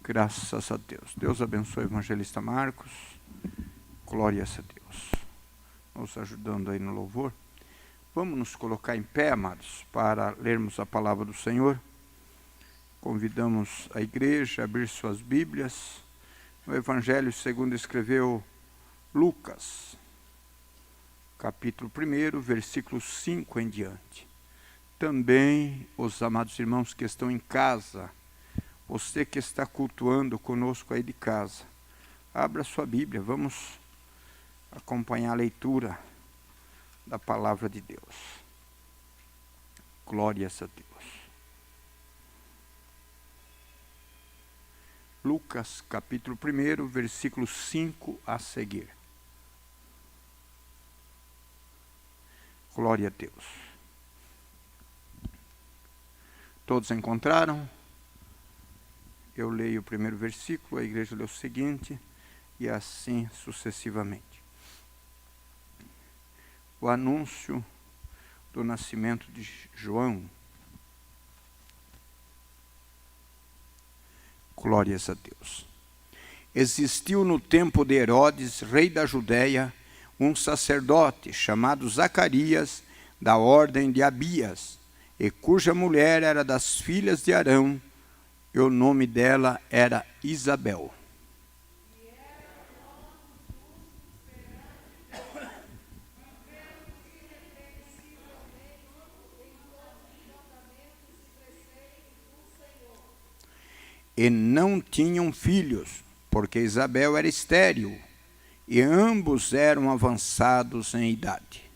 Graças a Deus. Deus abençoe o evangelista Marcos. Glórias a Deus. Nos ajudando aí no louvor. Vamos nos colocar em pé, amados, para lermos a palavra do Senhor. Convidamos a igreja a abrir suas Bíblias no Evangelho segundo escreveu Lucas, capítulo 1, versículo 5 em diante. Também os amados irmãos que estão em casa, você que está cultuando conosco aí de casa, abra sua Bíblia, vamos acompanhar a leitura da palavra de Deus. Glórias a Deus. Lucas, capítulo 1, versículo 5 a seguir. Glória a Deus. Todos encontraram? Eu leio o primeiro versículo, a igreja lê o seguinte, e assim sucessivamente. O anúncio do nascimento de João. Glórias a Deus. Existiu no tempo de Herodes, rei da Judéia, um sacerdote chamado Zacarias, da ordem de Abias, e cuja mulher era das filhas de Arão, e o nome dela era Isabel. E não tinham filhos, porque Isabel era estéril, e ambos eram avançados em idade.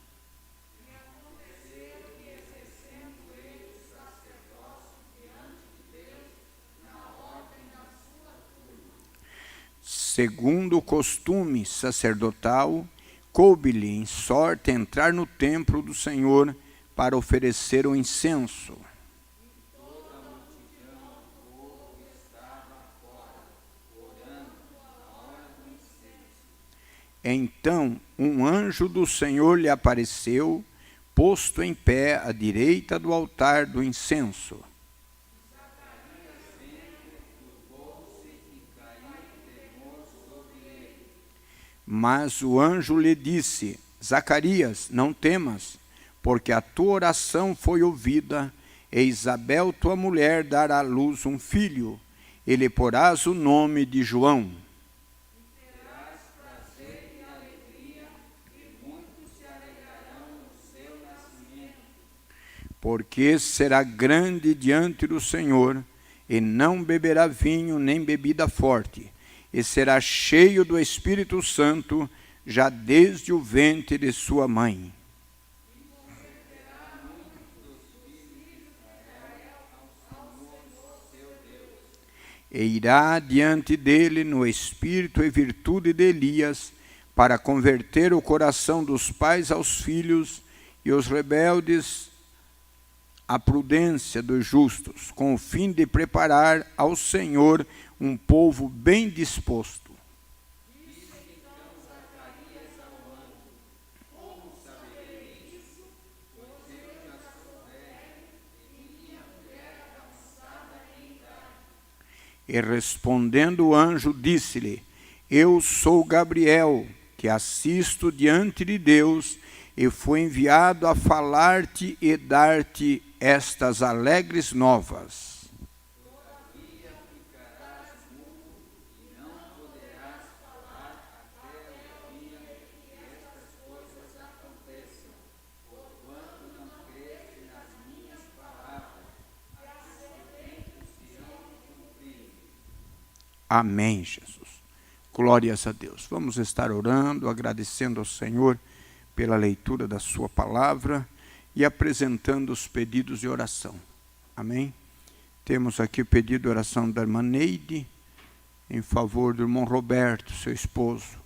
Segundo o costume sacerdotal, coube-lhe em sorte entrar no templo do Senhor para oferecer o incenso. Então um anjo do Senhor lhe apareceu, posto em pé à direita do altar do incenso. Mas o anjo lhe disse: Zacarias, não temas, porque a tua oração foi ouvida, e Isabel, tua mulher, dará à luz um filho, e lhe porás o nome de João. Porque será grande diante do Senhor, e não beberá vinho nem bebida forte, e será cheio do Espírito Santo, já desde o ventre de sua mãe. E irá diante dele no espírito e virtude de Elias, para converter o coração dos pais aos filhos, e os rebeldes a prudência dos justos, com o fim de preparar ao Senhor um povo bem disposto. E respondendo o anjo, disse-lhe: Eu sou Gabriel, que assisto diante de Deus, e fui enviado a falar-te e dar-te estas alegres novas. Todavia ficarás mudo e não poderás falar até o dia em que estas coisas aconteçam, porquanto não creste nas minhas palavras, a seu tempo se hão de cumprir. Amém, Jesus. Glórias a Deus. Vamos estar orando, agradecendo ao Senhor pela leitura da sua palavra e apresentando os pedidos de oração. Amém? Temos aqui o pedido de oração da irmã Neide, em favor do irmão Roberto, seu esposo.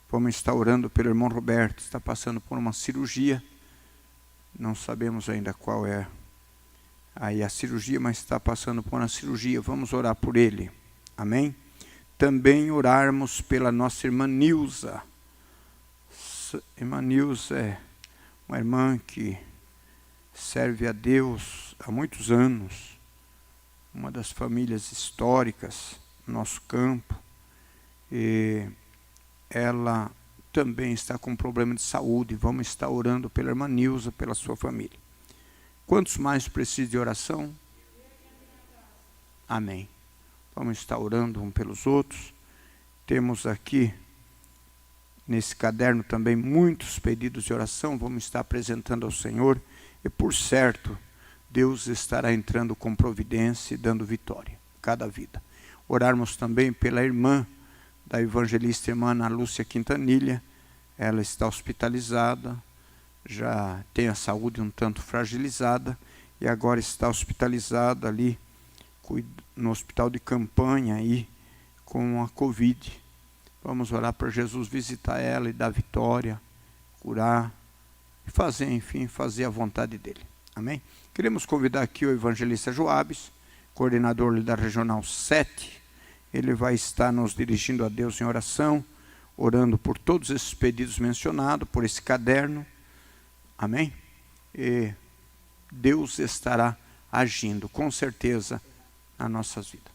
Vamos estar orando pelo irmão Roberto, está passando por uma cirurgia, não sabemos ainda qual é aí a cirurgia, mas está passando por uma cirurgia, vamos orar por ele. Amém? Também orarmos pela nossa irmã Nilza. Irmã Nilza é uma irmã que serve a Deus há muitos anos, uma das famílias históricas nosso campo, e ela também está com um problema de saúde. Vamos estar orando pela irmã Nilza, pela sua família. Quantos mais precisam de oração? Amém. Vamos estar orando um pelos outros. Temos aqui, nesse caderno também, muitos pedidos de oração. Vamos estar apresentando ao Senhor. E por certo, Deus estará entrando com providência e dando vitória a cada vida. Orarmos também pela irmã da evangelista irmã Ana Lúcia Quintanilha. Ela está hospitalizada, já tem a saúde um tanto fragilizada e agora está hospitalizada ali no hospital de campanha aí com a Covid. Vamos orar para Jesus visitar ela e dar vitória, curar e fazer, enfim, fazer a vontade dele. Amém? Queremos convidar aqui o evangelista Joabes, coordenador da Regional 7. Ele vai estar nos dirigindo a Deus em oração, orando por todos esses pedidos mencionados, por esse caderno. Amém? E Deus estará agindo, com certeza, nas nossas vidas.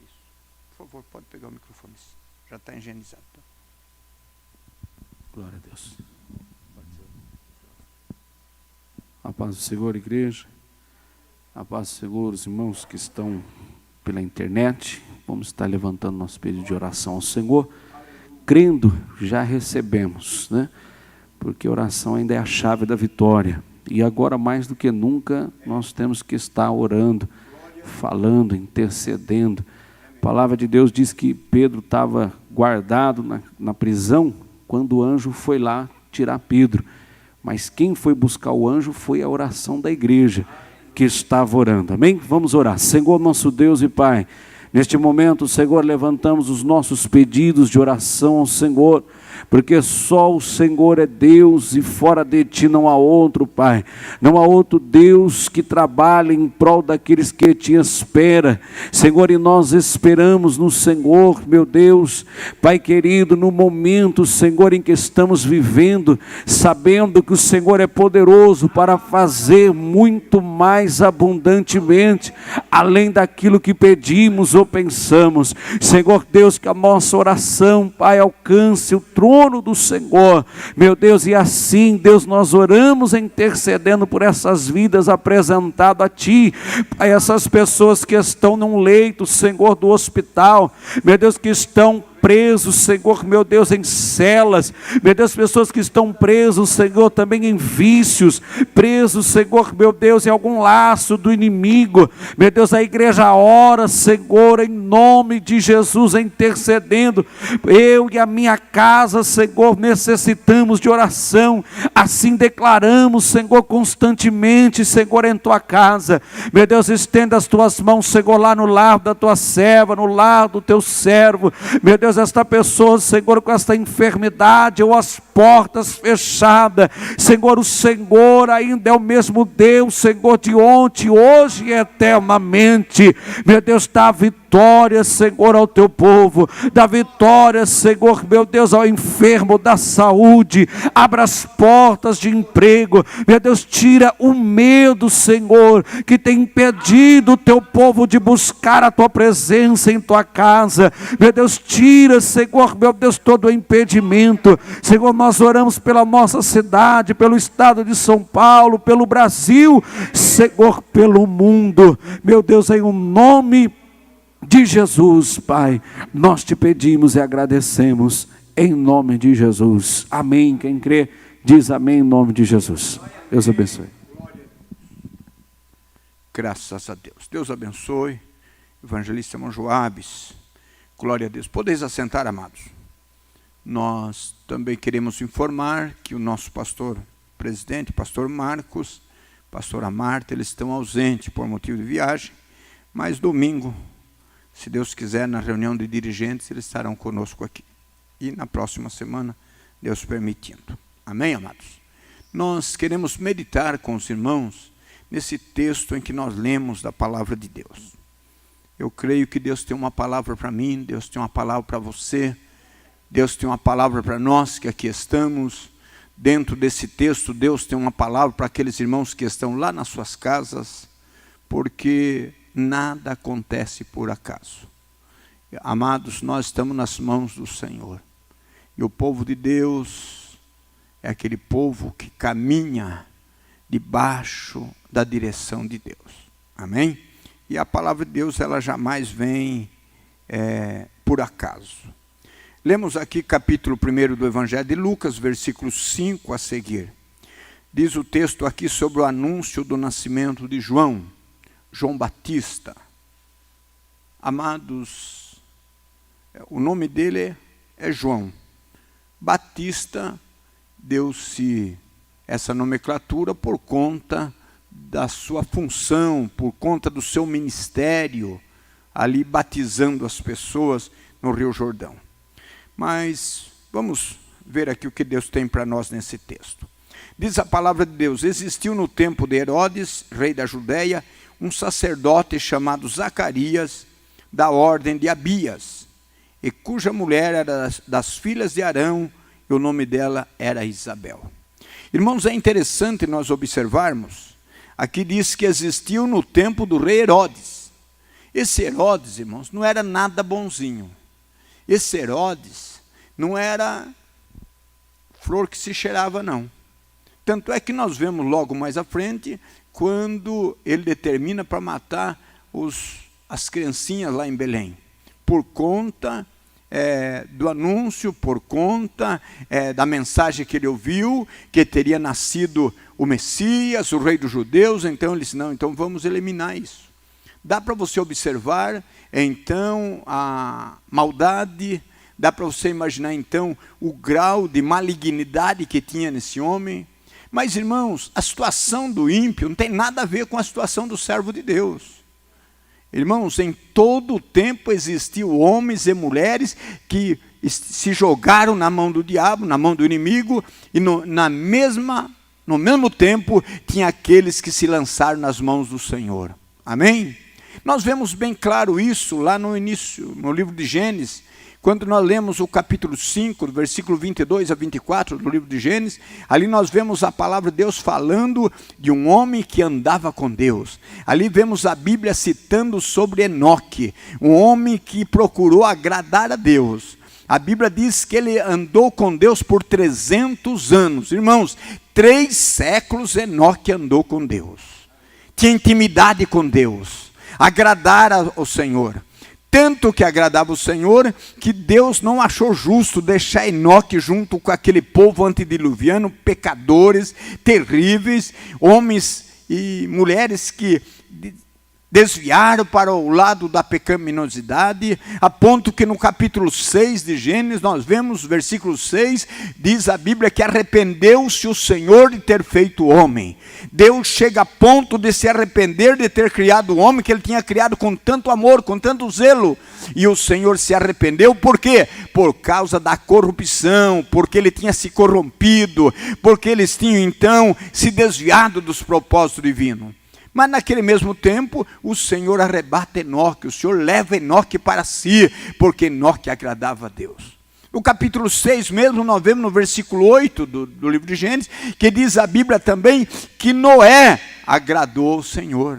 Isso. Por favor, pode pegar o microfone. Já está higienizado. Tá? Glória a Deus. A paz do Senhor, igreja. A paz do Senhor, os irmãos que estão pela internet. Vamos estar levantando nosso pedido de oração ao Senhor. Crendo, já recebemos, né? Porque a oração ainda é a chave da vitória. E agora, mais do que nunca, nós temos que estar orando, falando, intercedendo. A palavra de Deus diz que Pedro estava guardado na prisão quando o anjo foi lá tirar Pedro. Mas quem foi buscar o anjo foi a oração da igreja que estava orando. Amém? Vamos orar. Senhor, nosso Deus e Pai, neste momento, Senhor, levantamos os nossos pedidos de oração ao Senhor, porque só o Senhor é Deus e fora de Ti não há outro, Pai. Não há outro Deus que trabalhe em prol daqueles que Te espera, Senhor, e nós esperamos no Senhor, meu Deus, Pai querido, no momento, Senhor, em que estamos vivendo, sabendo que o Senhor é poderoso para fazer muito mais abundantemente, além daquilo que pedimos ou pensamos. Senhor Deus, que a nossa oração, Pai, alcance o trono do Senhor, meu Deus, e assim, Deus, nós oramos intercedendo por essas vidas apresentadas a Ti, Pai, essas pessoas que estão num leito, Senhor, do hospital, meu Deus, que estão presos, Senhor, meu Deus, em celas, meu Deus, pessoas que estão presos, Senhor, também em vícios, presos, Senhor, meu Deus, em algum laço do inimigo, meu Deus, a igreja ora, Senhor, em nome de Jesus, intercedendo, eu e a minha casa, Senhor, necessitamos de oração, assim declaramos, Senhor, constantemente, Senhor, em Tua casa, meu Deus, estenda as Tuas mãos, Senhor, lá no lar da Tua serva, no lar do Teu servo, meu Deus, esta pessoa, Senhor, com esta enfermidade ou as portas fechadas, Senhor, o Senhor ainda é o mesmo Deus, Senhor, de ontem, hoje e eternamente, meu Deus, dá vitória, Senhor, ao Teu povo, dá vitória, Senhor, meu Deus, ao enfermo, da saúde, abra as portas de emprego, meu Deus, tira o medo, Senhor, que tem impedido o Teu povo de buscar a Tua presença em Tua casa, meu Deus, tira, Senhor, meu Deus, todo o impedimento, Senhor, nós oramos pela nossa cidade, pelo estado de São Paulo, pelo Brasil, Senhor, pelo mundo, meu Deus, em um nome de Jesus, Pai, nós Te pedimos e agradecemos, em nome de Jesus, amém. Quem crê, diz amém em nome de Jesus. Deus abençoe. Graças a Deus. Deus abençoe. Evangelista irmão Joabes, glória a Deus. Podeis assentar, amados. Nós também queremos informar que o nosso pastor presidente, pastor Marcos, pastora Marta, eles estão ausentes por motivo de viagem, mas domingo, se Deus quiser, na reunião de dirigentes, eles estarão conosco aqui. E na próxima semana, Deus permitindo. Amém, amados? Nós queremos meditar com os irmãos nesse texto em que nós lemos da palavra de Deus. Eu creio que Deus tem uma palavra para mim, Deus tem uma palavra para você, Deus tem uma palavra para nós que aqui estamos. Dentro desse texto, Deus tem uma palavra para aqueles irmãos que estão lá nas suas casas, porque nada acontece por acaso. Amados, nós estamos nas mãos do Senhor. E o povo de Deus é aquele povo que caminha debaixo da direção de Deus. Amém? E a palavra de Deus, ela jamais vem por acaso. Lemos aqui capítulo 1 do Evangelho de Lucas, versículo 5 a seguir. Diz o texto aqui sobre o anúncio do nascimento de João Batista. Amados, o nome dele é João. Batista, deu-se essa nomenclatura por conta da sua função, por conta do seu ministério, ali batizando as pessoas no Rio Jordão. Mas vamos ver aqui o que Deus tem para nós nesse texto. Diz a palavra de Deus: existiu no tempo de Herodes, rei da Judéia, um sacerdote chamado Zacarias, da ordem de Abias, e cuja mulher era das filhas de Arão, e o nome dela era Isabel. Irmãos, é interessante nós observarmos, aqui diz que existiu no tempo do rei Herodes. Esse Herodes, irmãos, não era nada bonzinho. Esse Herodes não era flor que se cheirava, não. Tanto é que nós vemos logo mais à frente, quando ele determina para matar as criancinhas lá em Belém, por conta do anúncio, por conta da mensagem que ele ouviu, que teria nascido o Messias, o rei dos judeus. Então ele disse: não, então vamos eliminar isso. Dá para você observar, então, a maldade, dá para você imaginar, então, o grau de malignidade que tinha nesse homem. Mas, irmãos, a situação do ímpio não tem nada a ver com a situação do servo de Deus. Irmãos, em todo o tempo existiu homens e mulheres que se jogaram na mão do diabo, na mão do inimigo, e no mesmo tempo tinha aqueles que se lançaram nas mãos do Senhor. Amém? Nós vemos bem claro isso lá no início, no livro de Gênesis, quando nós lemos o capítulo 5, versículo 22 a 24 do livro de Gênesis. Ali nós vemos a palavra de Deus falando de um homem que andava com Deus. Ali vemos a Bíblia citando sobre Enoque, um homem que procurou agradar a Deus. A Bíblia diz que ele andou com Deus por 300 anos. Irmãos, 3 séculos Enoque andou com Deus. Tinha intimidade com Deus, agradar ao Senhor. Tanto que agradava o Senhor, que Deus não achou justo deixar Enoque junto com aquele povo antediluviano, pecadores, terríveis, homens e mulheres que desviaram para o lado da pecaminosidade, a ponto que no capítulo 6 de Gênesis, nós vemos, versículo 6, diz a Bíblia que arrependeu-se o Senhor de ter feito o homem. Deus chega a ponto de se arrepender de ter criado o homem, que ele tinha criado com tanto amor, com tanto zelo. E o Senhor se arrependeu, por quê? Por causa da corrupção, porque ele tinha se corrompido, porque eles tinham então se desviado dos propósitos divinos. Mas naquele mesmo tempo, o Senhor arrebata Enoque, o Senhor leva Enoque para si, porque Enoque agradava a Deus. No capítulo 6 mesmo, nós vemos no versículo 8 do livro de Gênesis, que diz a Bíblia também que Noé agradou ao Senhor.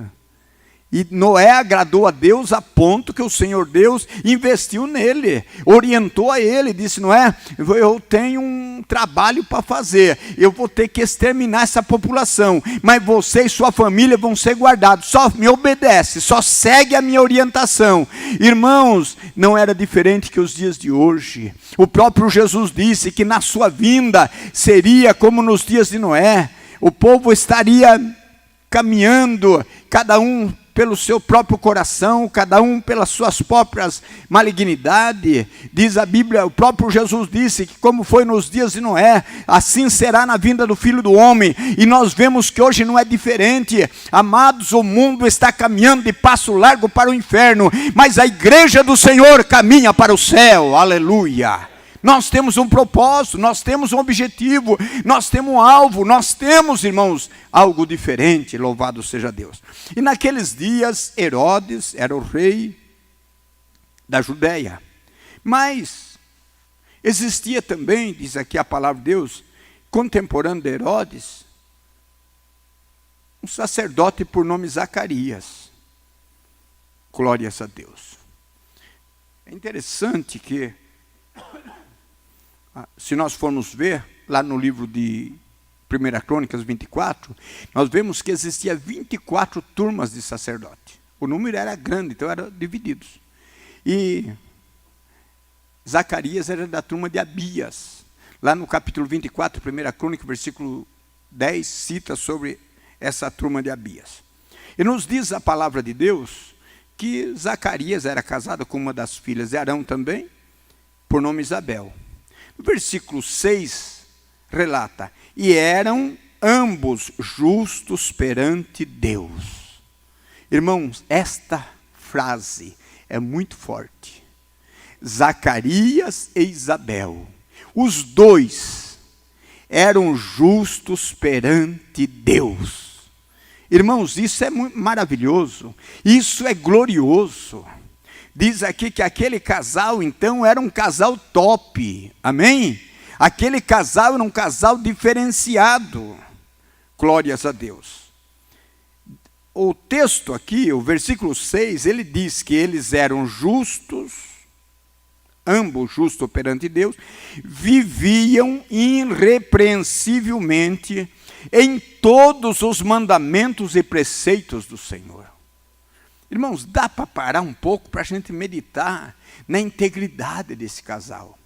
E Noé agradou a Deus a ponto que o Senhor Deus investiu nele, orientou a ele, disse: Noé, eu tenho um trabalho para fazer, eu vou ter que exterminar essa população, mas você e sua família vão ser guardados, só me obedece, só segue a minha orientação. Irmãos, não era diferente que os dias de hoje. O próprio Jesus disse que na sua vinda seria como nos dias de Noé. O povo estaria caminhando, cada um pelo seu próprio coração, cada um pelas suas próprias malignidades. Diz a Bíblia, o próprio Jesus disse que como foi nos dias de Noé, assim será na vinda do Filho do Homem. E nós vemos que hoje não é diferente. Amados, o mundo está caminhando de passo largo para o inferno, mas a igreja do Senhor caminha para o céu. Aleluia! Nós temos um propósito, nós temos um objetivo, nós temos um alvo, nós temos, irmãos, algo diferente, louvado seja Deus. E naqueles dias, Herodes era o rei da Judéia. Mas existia também, diz aqui a palavra de Deus, contemporâneo de Herodes, um sacerdote por nome Zacarias. Glórias a Deus. É interessante que, se nós formos ver, lá no livro de 1 Crônicas 24, nós vemos que existia 24 turmas de sacerdote. O número era grande, então eram divididos. E Zacarias era da turma de Abias. Lá no capítulo 24, 1 Crônica, versículo 10, cita sobre essa turma de Abias. E nos diz a palavra de Deus que Zacarias era casado com uma das filhas de Arão também, por nome Isabel. No versículo 6, relata: e eram ambos justos perante Deus. Irmãos, esta frase é muito forte. Zacarias e Isabel, os dois eram justos perante Deus. Irmãos, isso é muito maravilhoso, isso é glorioso. Diz aqui que aquele casal, então, era um casal top, amém? Aquele casal era um casal diferenciado, glórias a Deus. O texto aqui, o versículo 6, ele diz que eles eram justos, ambos justos perante Deus, viviam irrepreensivelmente em todos os mandamentos e preceitos do Senhor. Irmãos, dá para parar um pouco para a gente meditar na integridade desse casal.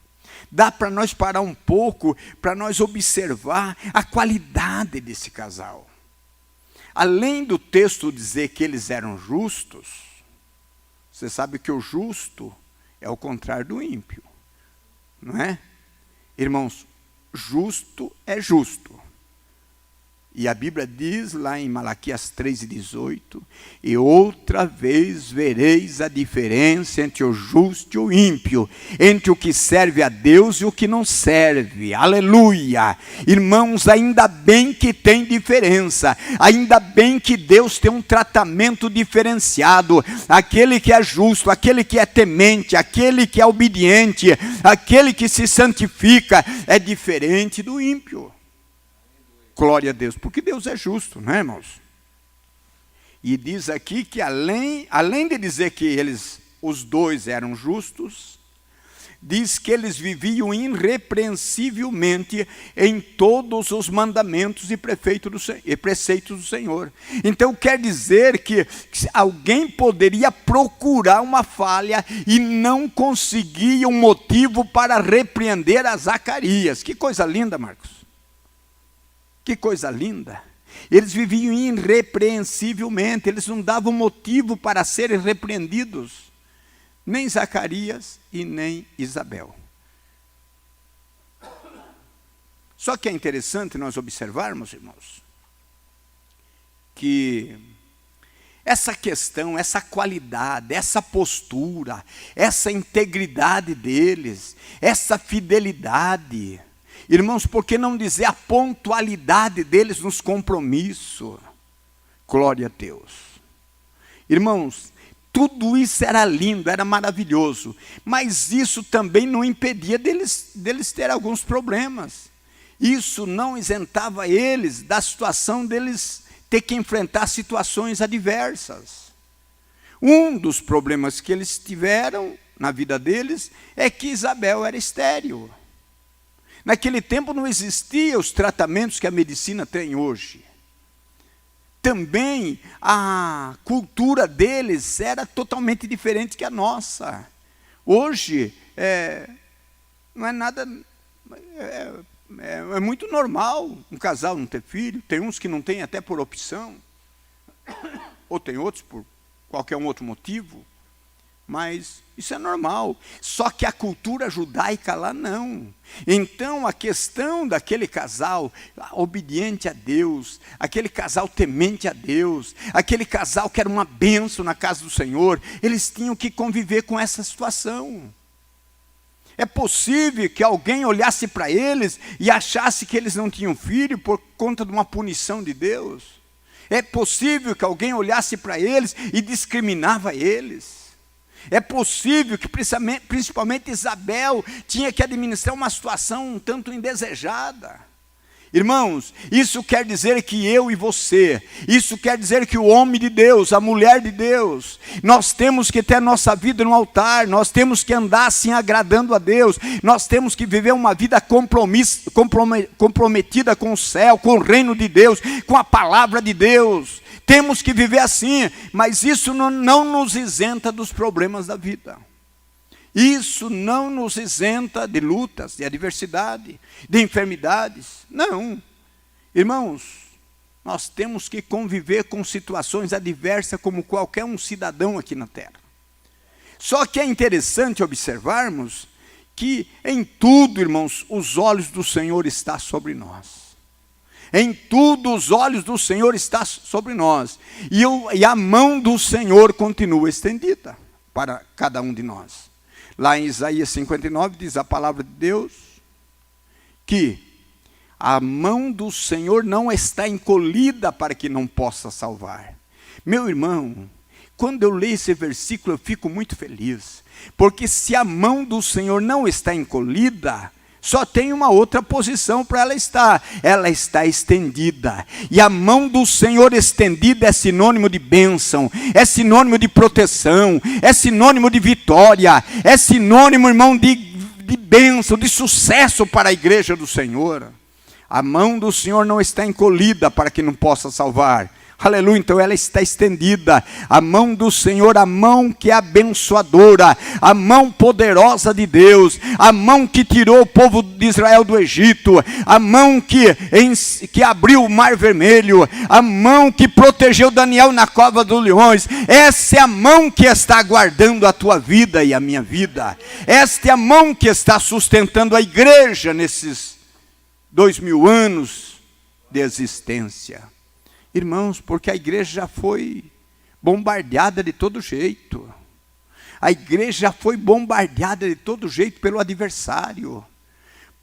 Dá para nós parar um pouco para nós observar a qualidade desse casal. Além do texto dizer que eles eram justos, você sabe que o justo é o contrário do ímpio, não é? Irmãos, justo é justo. E a Bíblia diz lá em Malaquias 3:18, e outra vez vereis a diferença entre o justo e o ímpio, entre o que serve a Deus e o que não serve. Aleluia! Irmãos, ainda bem que tem diferença, ainda bem que Deus tem um tratamento diferenciado. Aquele que é justo, aquele que é temente, aquele que é obediente, aquele que se santifica, é diferente do ímpio. Glória a Deus, porque Deus é justo, não é, irmãos? E diz aqui que além de dizer que os dois eram justos, diz que eles viviam irrepreensivelmente em todos os mandamentos e preceitos do Senhor. Então quer dizer que alguém poderia procurar uma falha e não conseguia um motivo para repreender a Zacarias. Que coisa linda, Marcos. Que coisa linda. Eles viviam irrepreensivelmente, eles não davam motivo para serem repreendidos, nem Zacarias e nem Isabel. Só que é interessante nós observarmos, irmãos, que essa questão, essa qualidade, essa postura, essa integridade deles, essa fidelidade, irmãos, por que não dizer a pontualidade deles nos compromissos? Glória a Deus. Irmãos, tudo isso era lindo, era maravilhoso, mas isso também não impedia deles ter alguns problemas. Isso não isentava eles da situação deles ter que enfrentar situações adversas. Um dos problemas que eles tiveram na vida deles é que Isabel era estéril. Naquele tempo não existiam os tratamentos que a medicina tem hoje. Também a cultura deles era totalmente diferente que a nossa. Hoje, não é nada... É muito normal um casal não ter filho. Tem uns que não têm até por opção, ou tem outros por qualquer outro motivo. Mas isso é normal. Só que a cultura judaica lá não. Então a questão daquele casal obediente a Deus, aquele casal temente a Deus, aquele casal que era uma bênção na casa do Senhor, eles tinham que conviver com essa situação. É possível que alguém olhasse para eles e achasse que eles não tinham filho por conta de uma punição de Deus. É possível que alguém olhasse para eles e discriminava eles. É possível que principalmente Isabel tinha que administrar uma situação um tanto indesejada. Irmãos, isso quer dizer que eu e você, isso quer dizer que o homem de Deus, a mulher de Deus, nós temos que ter a nossa vida no altar, nós temos que andar assim agradando a Deus, nós temos que viver uma vida comprometida com o céu, com o reino de Deus, com a palavra de Deus. Temos que viver assim, mas isso não nos isenta dos problemas da vida. Isso não nos isenta de lutas, de adversidade, de enfermidades. Não. Irmãos, nós temos que conviver com situações adversas como qualquer um cidadão aqui na terra. Só que é interessante observarmos que em tudo, irmãos, os olhos do Senhor estão sobre nós. Em tudo os olhos do Senhor estão sobre nós. E a mão do Senhor continua estendida para cada um de nós. Lá em Isaías 59 diz a palavra de Deus que a mão do Senhor não está encolhida para que não possa salvar. Meu irmão, quando eu leio esse versículo eu fico muito feliz, porque se a mão do Senhor não está encolhida, só tem uma outra posição para ela está estendida, e a mão do Senhor estendida é sinônimo de bênção, é sinônimo de proteção, é sinônimo de vitória, é sinônimo, irmão, de bênção, de sucesso para a igreja do Senhor. A mão do Senhor não está encolhida para que não possa salvar. Aleluia, então ela está estendida, a mão do Senhor, a mão que é abençoadora, a mão poderosa de Deus, a mão que tirou o povo de Israel do Egito, a mão que abriu o mar vermelho, a mão que protegeu Daniel na cova dos leões. Essa é a mão que está guardando a tua vida e a minha vida. Esta é a mão que está sustentando a igreja nesses 2000 anos de existência. Irmãos, porque a igreja já foi bombardeada de todo jeito. A igreja já foi bombardeada de todo jeito pelo adversário.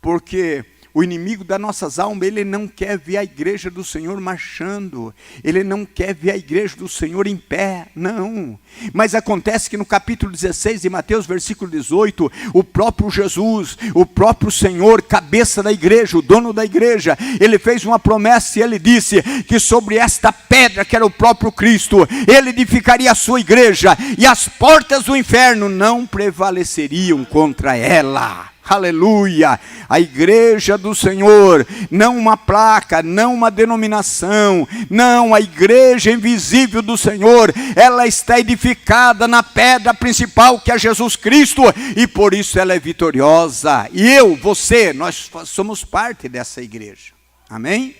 Porque o inimigo das nossas almas, ele não quer ver a igreja do Senhor marchando. Ele não quer ver a igreja do Senhor em pé, não. Mas acontece que no capítulo 16 de Mateus, versículo 18, o próprio Jesus, o próprio Senhor, cabeça da igreja, o dono da igreja, ele fez uma promessa e ele disse que sobre esta pedra, que era o próprio Cristo, ele edificaria a sua igreja, e as portas do inferno não prevaleceriam contra ela. Aleluia, a igreja do Senhor, não uma placa, não uma denominação, não, a igreja invisível do Senhor, ela está edificada na pedra principal que é Jesus Cristo, e por isso ela é vitoriosa, e eu, você, nós somos parte dessa igreja, amém?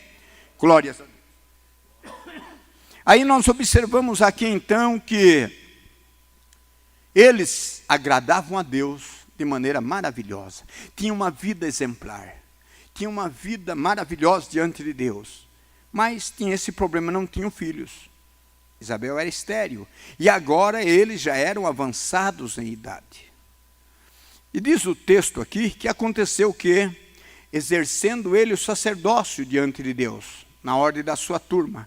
Glórias a Deus. Aí nós observamos aqui então que eles agradavam a Deus de maneira maravilhosa, tinha uma vida exemplar, tinha uma vida maravilhosa diante de Deus, mas tinha esse problema, não tinham filhos. Isabel era estéril, e agora eles já eram avançados em idade. E diz o texto aqui que aconteceu o quê? Exercendo ele o sacerdócio diante de Deus, na ordem da sua turma.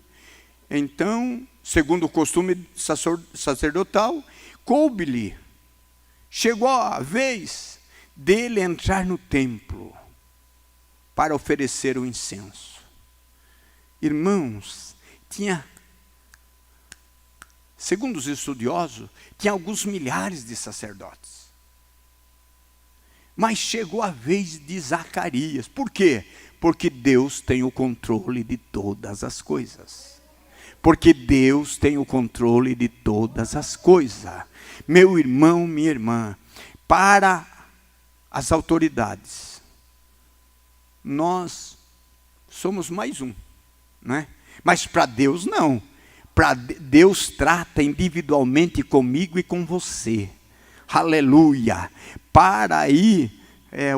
Então, segundo o costume sacerdotal, coube-lhe, chegou a vez dele entrar no templo para oferecer o incenso. Irmãos, segundo os estudiosos, tinha alguns milhares de sacerdotes. Mas chegou a vez de Zacarias. Por quê? Porque Deus tem o controle de todas as coisas. Porque Deus tem o controle de todas as coisas. Meu irmão, minha irmã, para as autoridades, nós somos mais um, né? Mas para Deus não. Para Deus trata individualmente comigo e com você. Aleluia. Para aí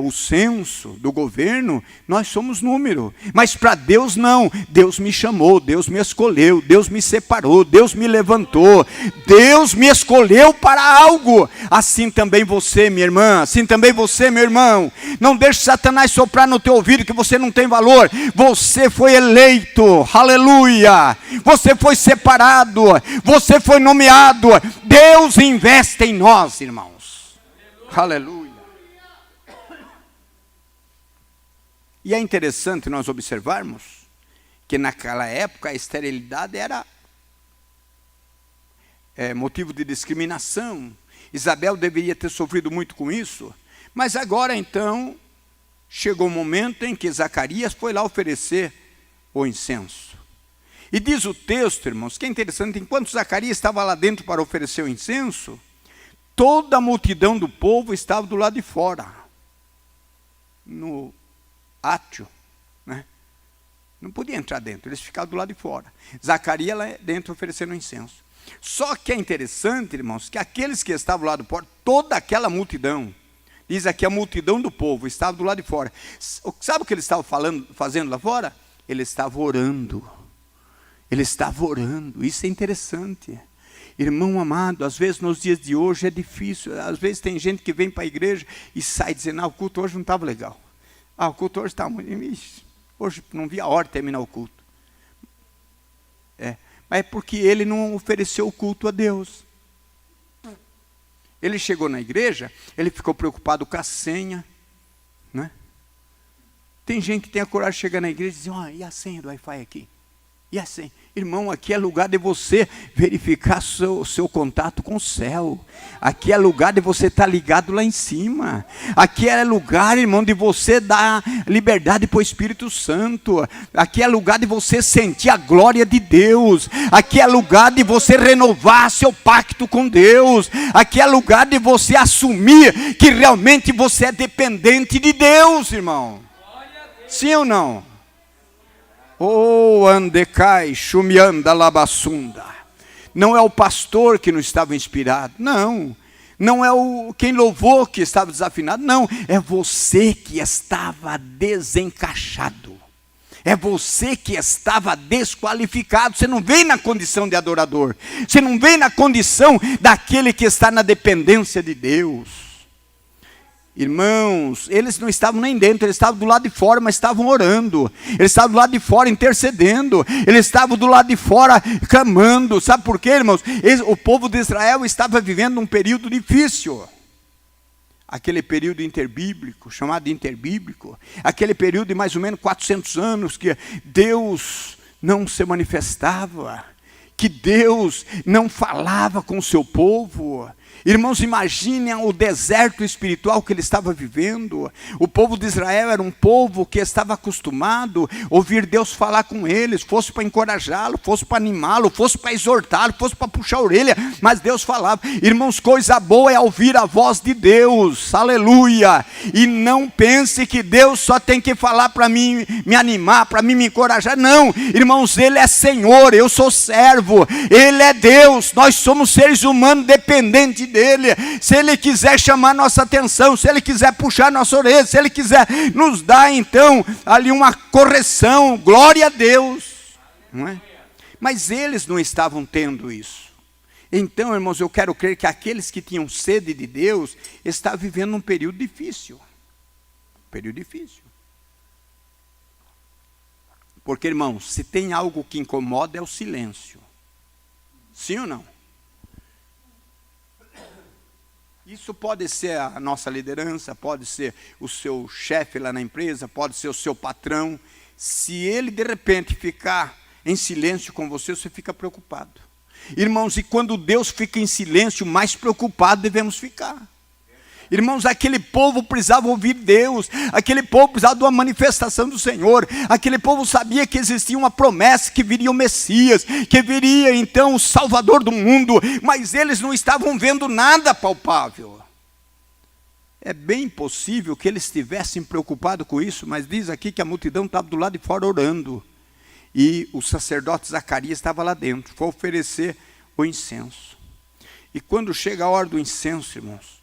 o censo do governo, nós somos número, mas para Deus não. Deus me chamou, Deus me escolheu, Deus me separou, Deus me levantou, Deus me escolheu para algo. Assim também você, minha irmã, assim também você, meu irmão. Não deixe Satanás soprar no teu ouvido que você não tem valor. Você foi eleito, aleluia. Você foi separado, você foi nomeado. Deus investe em nós, irmãos. Aleluia. E é interessante nós observarmos que naquela época a esterilidade era motivo de discriminação. Isabel deveria ter sofrido muito com isso, mas agora então chegou o momento em que Zacarias foi lá oferecer o incenso. E diz o texto, irmãos, que é interessante, enquanto Zacarias estava lá dentro para oferecer o incenso, toda a multidão do povo estava do lado de fora, no átrio, né? Não podia entrar dentro, eles ficavam do lado de fora. Zacarias lá dentro oferecendo o incenso. Só que é interessante, irmãos, que aqueles que estavam lá do fora, toda aquela multidão, diz aqui a multidão do povo, estava do lado de fora. Sabe o que eles estavam fazendo lá fora? Eles estavam orando. Ele estava orando, isso é interessante. Irmão amado, às vezes nos dias de hoje é difícil, às vezes tem gente que vem para a igreja e sai dizendo, o culto hoje não estava legal. O culto hoje está muito... Hoje não vi a hora de terminar o culto. Mas é porque ele não ofereceu o culto a Deus. Ele chegou na igreja, ele ficou preocupado com a senha, né? Tem gente que tem a coragem de chegar na igreja e dizer, e a senha do Wi-Fi aqui? E assim, irmão, aqui é lugar de você verificar seu contato com o céu. Aqui é lugar de você estar ligado lá em cima. Aqui é lugar, irmão, de você dar liberdade para o Espírito Santo. Aqui é lugar de você sentir a glória de Deus. Aqui é lugar de você renovar seu pacto com Deus. Aqui é lugar de você assumir que realmente você é dependente de Deus, irmão. Sim ou não? Andecai, chumianda labassunda. Não é o pastor que não estava inspirado, não. Não é quem louvou que estava desafinado, não. É você que estava desencaixado. É você que estava desqualificado. Você não veio na condição de adorador. Você não veio na condição daquele que está na dependência de Deus. Irmãos, eles não estavam nem dentro, eles estavam do lado de fora, mas estavam orando. Eles estavam do lado de fora intercedendo. Eles estavam do lado de fora clamando. Sabe por quê, irmãos? O povo de Israel estava vivendo um período difícil. Aquele período interbíblico, chamado interbíblico. Aquele período de mais ou menos 400 anos que Deus não se manifestava. Que Deus não falava com o seu povo. Irmãos, imaginem o deserto espiritual que ele estava vivendo. O povo de Israel era um povo que estava acostumado a ouvir Deus falar com eles, fosse para encorajá-lo, fosse para animá-lo, fosse para exortá-lo, fosse para puxar a orelha, mas Deus falava. Irmãos, coisa boa é ouvir a voz de Deus, aleluia. E não pense que Deus só tem que falar para mim me animar, para mim me encorajar. Não, irmãos, Ele é Senhor, eu sou servo, Ele é Deus, nós somos seres humanos dependentes dele. Se ele quiser chamar nossa atenção, se ele quiser puxar nossa orelha, se ele quiser nos dar então ali uma correção, glória a Deus, não é? Mas eles não estavam tendo isso. Então, irmãos, eu quero crer que aqueles que tinham sede de Deus estavam vivendo um período difícil. Período difícil. Porque, irmãos, se tem algo que incomoda é o silêncio. Sim ou não? Isso pode ser a nossa liderança, pode ser o seu chefe lá na empresa, pode ser o seu patrão. Se ele de repente ficar em silêncio com você, você fica preocupado. Irmãos, e quando Deus fica em silêncio, mais preocupado devemos ficar. Irmãos, aquele povo precisava ouvir Deus, aquele povo precisava de uma manifestação do Senhor, aquele povo sabia que existia uma promessa, que viria o Messias, que viria então o Salvador do mundo, mas eles não estavam vendo nada palpável. É bem possível que eles estivessem preocupados com isso, mas diz aqui que a multidão estava do lado de fora orando, e o sacerdote Zacarias estava lá dentro, foi oferecer o incenso. E quando chega a hora do incenso, irmãos,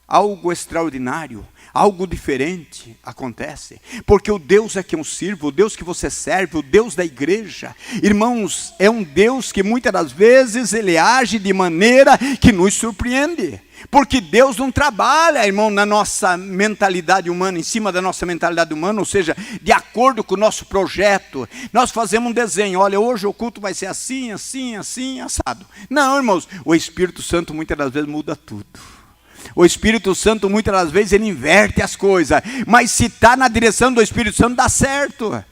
algo extraordinário, algo diferente acontece, porque o Deus a quem eu sirvo, o Deus que você serve, o Deus da igreja, irmãos, é um Deus que muitas das vezes ele age de maneira que nos surpreende, porque Deus não trabalha, irmão, na nossa mentalidade humana, em cima da nossa mentalidade humana, ou seja, de acordo com o nosso projeto. Nós fazemos um desenho, olha, hoje o culto vai ser assim, assim, assim, assado. Não, irmãos, o Espírito Santo muitas das vezes muda tudo. O Espírito Santo, muitas das vezes, ele inverte as coisas. Mas se está na direção do Espírito Santo, dá certo.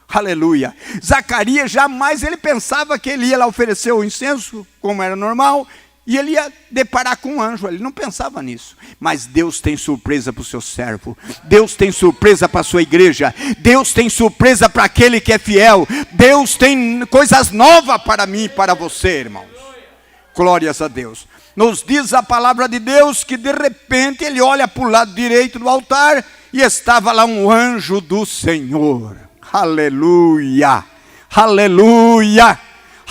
Aleluia. Zacarias, jamais ele pensava que ele ia lá oferecer o incenso, como era normal, e ele ia deparar com um anjo. Ele não pensava nisso. Mas Deus tem surpresa para o seu servo. Deus tem surpresa para a sua igreja. Deus tem surpresa para aquele que é fiel. Deus tem coisas novas para mim e para você, irmãos. Glórias a Deus. Nos diz a palavra de Deus que de repente ele olha para o lado direito do altar e estava lá um anjo do Senhor. Aleluia. Aleluia.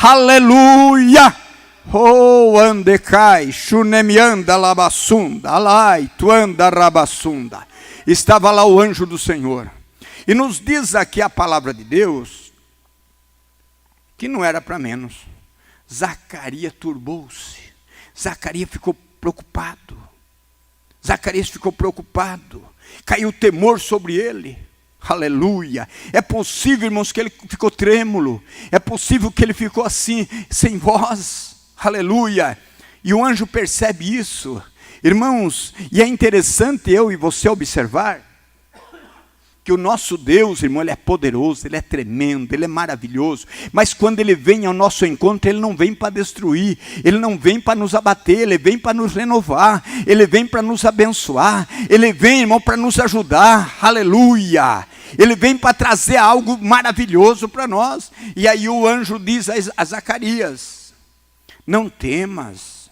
Aleluia. Oh, andecai, chunemianda labassunda, alai, tuanda rabassunda. Estava lá o anjo do Senhor. E nos diz aqui a palavra de Deus, que não era para menos. Zacarias turbou-se. Zacarias ficou preocupado. Zacarias ficou preocupado. Caiu temor sobre ele. Aleluia. É possível, irmãos, que ele ficou trêmulo. É possível que ele ficou assim, sem voz. Aleluia. E o anjo percebe isso. Irmãos, e é interessante eu e você observar que o nosso Deus, irmão, ele é poderoso, ele é tremendo, ele é maravilhoso. Mas quando ele vem ao nosso encontro, ele não vem para destruir, ele não vem para nos abater, ele vem para nos renovar, ele vem para nos abençoar, ele vem, irmão, para nos ajudar. Aleluia. Ele vem para trazer algo maravilhoso para nós. E aí o anjo diz a Zacarias: não temas.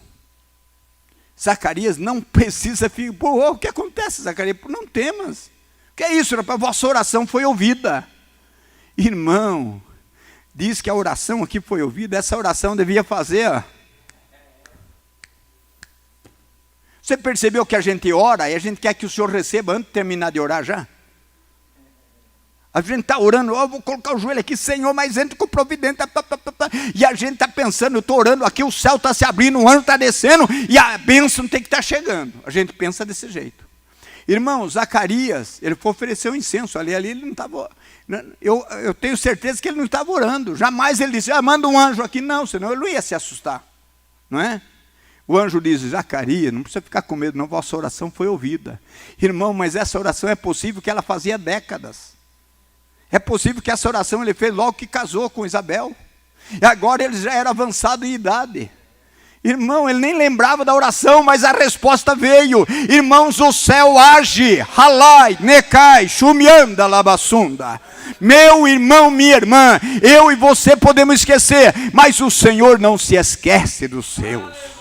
Zacarias não precisa ficar. Pô, o que acontece, Zacarias? Não temas. O que é isso, rapaz? Vossa oração foi ouvida. Irmão, diz que a oração aqui foi ouvida. Essa oração devia fazer. Ó. Você percebeu que a gente ora e a gente quer que o Senhor receba antes de terminar de orar já? A gente está orando, vou colocar o joelho aqui, Senhor, mas entra com providência. E a gente está pensando, eu estou orando aqui, o céu está se abrindo, o anjo está descendo, e a bênção tem que estar chegando. A gente pensa desse jeito. Irmão, Zacarias, ele foi oferecer um incenso, ali ele não estava, eu tenho certeza que ele não estava orando. Jamais ele disse, manda um anjo aqui, não, senão ele não ia se assustar. Não é? O anjo diz, Zacarias, não precisa ficar com medo não, vossa oração foi ouvida. Irmão, mas essa oração é possível que ela fazia décadas. É possível que essa oração ele fez logo que casou com Isabel. E agora ele já era avançado em idade. Irmão, ele nem lembrava da oração, mas a resposta veio. Irmãos, o céu age. Halai, necai, chumianda, labassunda. Meu irmão, minha irmã, eu e você podemos esquecer, mas o Senhor não se esquece dos seus.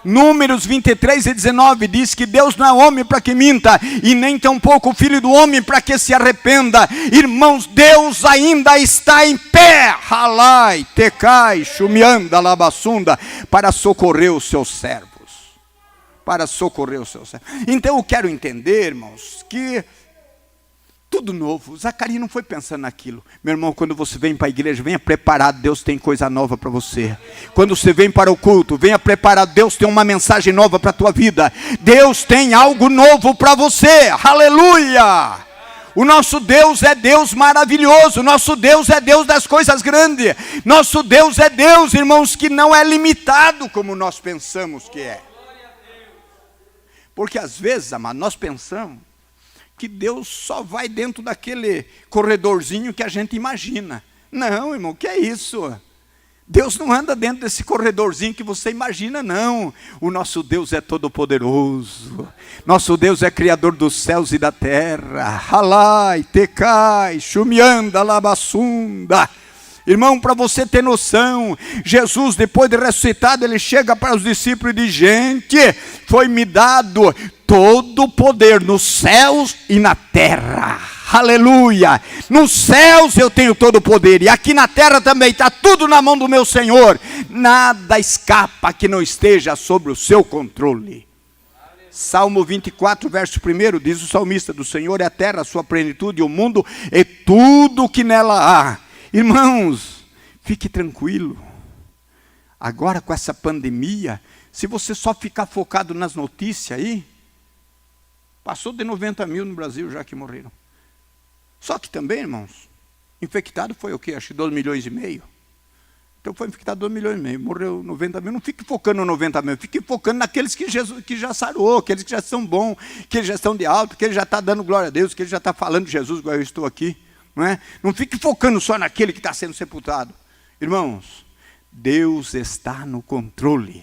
Números 23 e 19 diz que Deus não é homem para que minta, e nem tampouco o filho do homem para que se arrependa. Irmãos, Deus ainda está em pé, halai, tecai, chumianda, labassunda, para socorrer os seus servos. Para socorrer os seus servos. Então eu quero entender, irmãos, que tudo novo. Zacarias não foi pensando naquilo. Meu irmão, quando você vem para a igreja, venha preparado, Deus tem coisa nova para você. Quando você vem para o culto, venha preparado, Deus tem uma mensagem nova para a tua vida. Deus tem algo novo para você. Aleluia! O nosso Deus é Deus maravilhoso. O nosso Deus é Deus das coisas grandes. Nosso Deus é Deus, irmãos, que não é limitado como nós pensamos que é. Porque às vezes, amado, nós pensamos que Deus só vai dentro daquele corredorzinho que a gente imagina. Não, irmão, que é isso? Deus não anda dentro desse corredorzinho que você imagina, não. O nosso Deus é todo-poderoso. Nosso Deus é criador dos céus e da terra. Halai, tecai, chumianda, labassunda. Irmão, para você ter noção, Jesus, depois de ressuscitado, ele chega para os discípulos e diz, gente, foi-me dado todo o poder nos céus e na terra. Aleluia. Nos céus eu tenho todo o poder, e aqui na terra também está tudo na mão do meu Senhor. Nada escapa que não esteja sobre o seu controle. Salmo 24, verso 1, diz o salmista, do Senhor é a terra, a sua plenitude, e o mundo e tudo o que nela há. Irmãos, fique tranquilo. Agora com essa pandemia, se você só ficar focado nas notícias aí, passou de 90 mil no Brasil já que morreram. Só que também, irmãos, infectado foi o quê? Acho que 2,5 milhões. Então foi infectado 2,5 milhões, morreu 90 mil. Não fique focando no 90 mil, fique focando naqueles que já sarou, aqueles que já são bons, que eles já estão de alto, que ele já está dando glória a Deus, que ele já está falando de Jesus, igual eu estou aqui. Não é? Não fique focando só naquele que está sendo sepultado. Irmãos, Deus está no controle.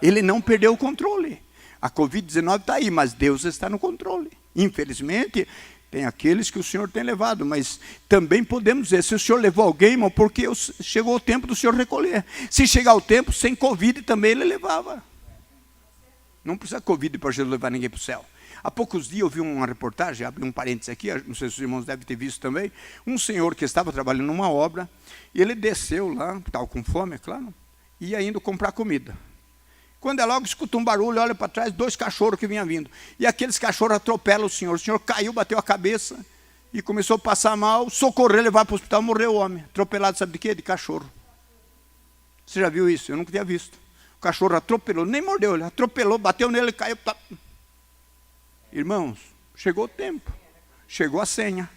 Ele não perdeu o controle. A Covid-19 está aí, mas Deus está no controle. Infelizmente, tem aqueles que o Senhor tem levado, mas também podemos dizer, se o Senhor levou alguém, irmão, porque chegou o tempo do Senhor recolher. Se chegar o tempo, sem Covid também ele levava. Não precisa Covid para Jesus levar ninguém para o céu. Há poucos dias eu vi uma reportagem, abri um parênteses aqui, não sei se os irmãos devem ter visto também, um senhor que estava trabalhando numa obra, e ele desceu lá, estava com fome, é claro, e ia indo comprar comida. Quando é logo, escuta um barulho, olha para trás, 2 cachorros que vinham vindo. E aqueles cachorros atropelam o senhor caiu, bateu a cabeça e começou a passar mal, socorrer, levar para o hospital, morreu o homem. Atropelado, sabe de quê? De cachorro. Você já viu isso? Eu nunca tinha visto. O cachorro atropelou, nem mordeu, ele atropelou, bateu nele, caiu. Tá. Irmãos, chegou o tempo, chegou a senha.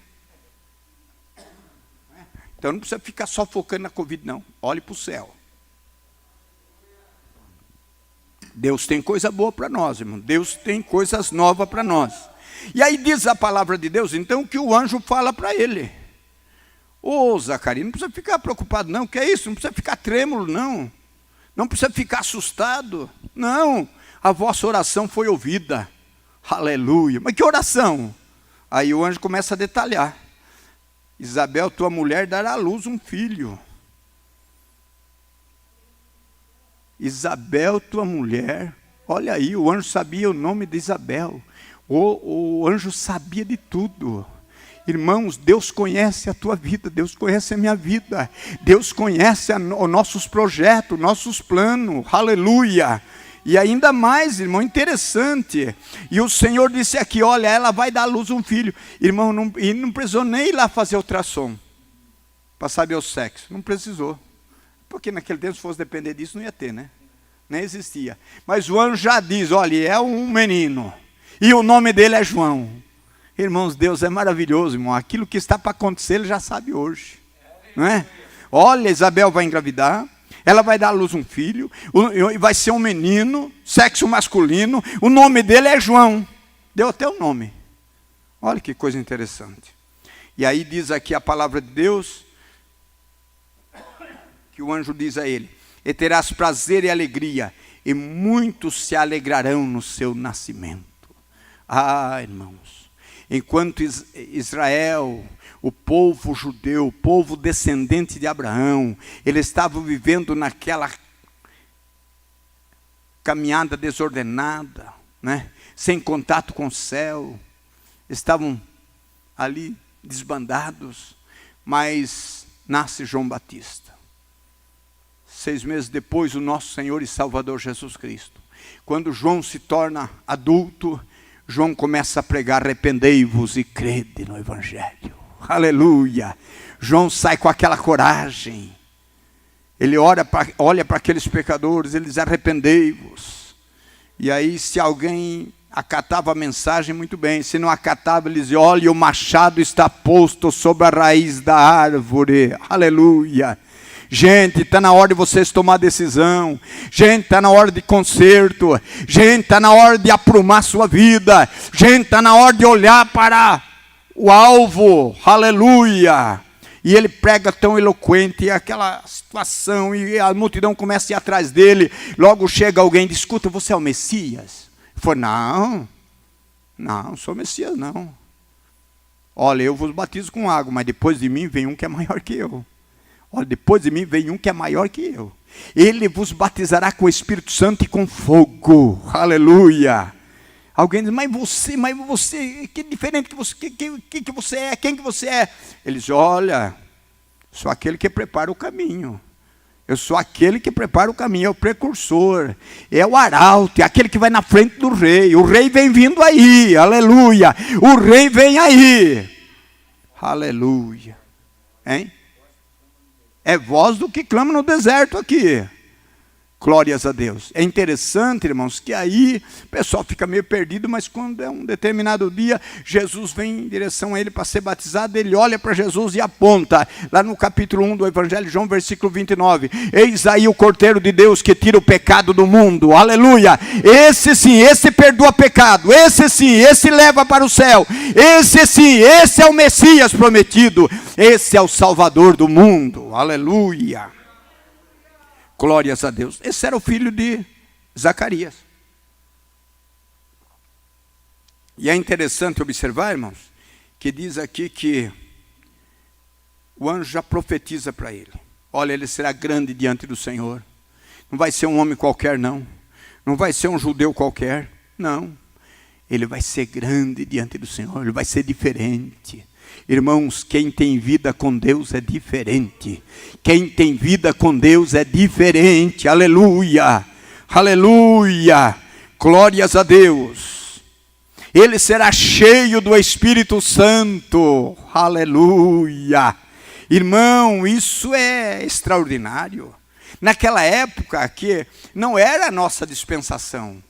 Então não precisa ficar só focando na Covid, não. Olhe para o céu. Deus tem coisa boa para nós, irmão. Deus tem coisas novas para nós. E aí diz a palavra de Deus, então, que o anjo fala para ele. Ô, Zacarias, não precisa ficar preocupado, não. Que é isso? Não precisa ficar trêmulo, não. Não precisa ficar assustado. Não. A vossa oração foi ouvida. Aleluia. Mas que oração? Aí o anjo começa a detalhar. Isabel, tua mulher, dará à luz um filho. Isabel, tua mulher, olha aí, o anjo sabia o nome de Isabel, o anjo sabia de tudo. Irmãos, Deus conhece a tua vida, Deus conhece a minha vida, Deus conhece os nossos projetos, nossos planos, aleluia. E ainda mais, irmão, interessante, e o Senhor disse aqui, olha, ela vai dar à luz um filho. Irmão, e não precisou nem ir lá fazer ultrassom, para saber o sexo, não precisou. Porque naquele tempo, se fosse depender disso, não ia ter, né? Nem existia. Mas o anjo já diz, olha, é um menino. E o nome dele é João. Irmãos, Deus é maravilhoso, irmão. Aquilo que está para acontecer, ele já sabe hoje. Não é? Olha, Isabel vai engravidar. Ela vai dar à luz um filho. Vai ser um menino, sexo masculino. O nome dele é João. Deu até o nome. Olha que coisa interessante. E aí diz aqui a palavra de Deus, que o anjo diz a ele, e terás prazer e alegria, e muitos se alegrarão no seu nascimento. Ah, irmãos, enquanto Israel, o povo judeu, o povo descendente de Abraão, eles estavam vivendo naquela caminhada desordenada, né? Sem contato com o céu, estavam ali desbandados, mas nasce João Batista. 6 meses depois, o nosso Senhor e Salvador Jesus Cristo. Quando João se torna adulto, João começa a pregar, arrependei-vos e crede no Evangelho. Aleluia. João sai com aquela coragem. Ele olha para aqueles pecadores, ele diz, arrependei-vos. E aí, se alguém acatava a mensagem, muito bem. Se não acatava, ele dizia, olha, o machado está posto sobre a raiz da árvore. Aleluia. Gente, está na hora de vocês tomar decisão. Gente, está na hora de conserto. Gente, está na hora de aprumar sua vida. Gente, está na hora de olhar para o alvo. Aleluia. E ele prega tão eloquente, e aquela situação, e a multidão começa a ir atrás dele. Logo chega alguém e diz, escuta, você é o Messias? Ele falou, não sou Messias não. Olha, eu vos batizo com água, mas depois de mim vem um que é maior que eu. Olha, depois de mim vem um que é maior que eu. Ele vos batizará com o Espírito Santo e com fogo. Aleluia. Alguém diz, mas você, que diferente que você, que você é, quem que você é? Ele diz, olha, sou aquele que prepara o caminho. Eu sou aquele que prepara o caminho, é o precursor, é o arauto, é aquele que vai na frente do rei. O rei vem vindo aí, aleluia. O rei vem aí, aleluia. Hein? É voz do que clama no deserto aqui. Glórias a Deus. É interessante, irmãos, que aí o pessoal fica meio perdido, mas quando é um determinado dia, Jesus vem em direção a ele para ser batizado, ele olha para Jesus e aponta, lá no capítulo 1 do Evangelho de João, versículo 29, eis aí o Cordeiro de Deus que tira o pecado do mundo, aleluia, esse sim, esse perdoa pecado, esse sim, esse leva para o céu, esse sim, esse é o Messias prometido, esse é o Salvador do mundo, aleluia. Glórias a Deus. Esse era o filho de Zacarias. E é interessante observar, irmãos, que diz aqui que o anjo já profetiza para ele. Olha, ele será grande diante do Senhor. Não vai ser um homem qualquer, não. Não vai ser um judeu qualquer, não. Ele vai ser grande diante do Senhor, ele vai ser diferente. Irmãos, quem tem vida com Deus é diferente. Quem tem vida com Deus é diferente. Aleluia, aleluia, glórias a Deus. Ele será cheio do Espírito Santo. Aleluia. Irmão, isso é extraordinário. Naquela época que não era a nossa dispensação,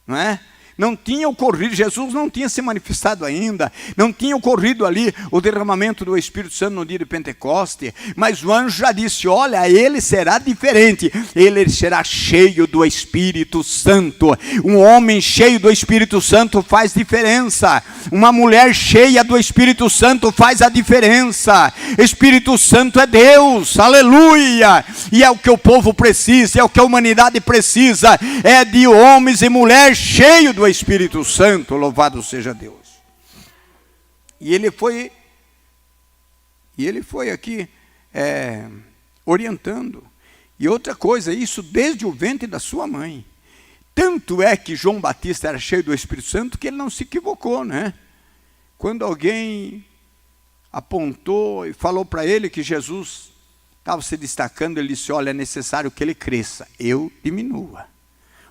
não é? Não tinha ocorrido, Jesus não tinha se manifestado ainda, não tinha ocorrido ali o derramamento do Espírito Santo no dia de Pentecoste, mas o anjo já disse, olha, ele será diferente, ele será cheio do Espírito Santo. Um homem cheio do Espírito Santo faz diferença, uma mulher cheia do Espírito Santo faz a diferença. Espírito Santo é Deus, aleluia, e é o que o povo precisa, é o que a humanidade precisa, é de homens e mulheres cheios do Espírito Santo, louvado seja Deus. E ele foi aqui orientando. E outra coisa, isso desde o ventre da sua mãe. Tanto é que João Batista era cheio do Espírito Santo que ele não se equivocou, né? Quando alguém apontou e falou para ele que Jesus estava se destacando, ele disse, olha, é necessário que ele cresça, eu diminua.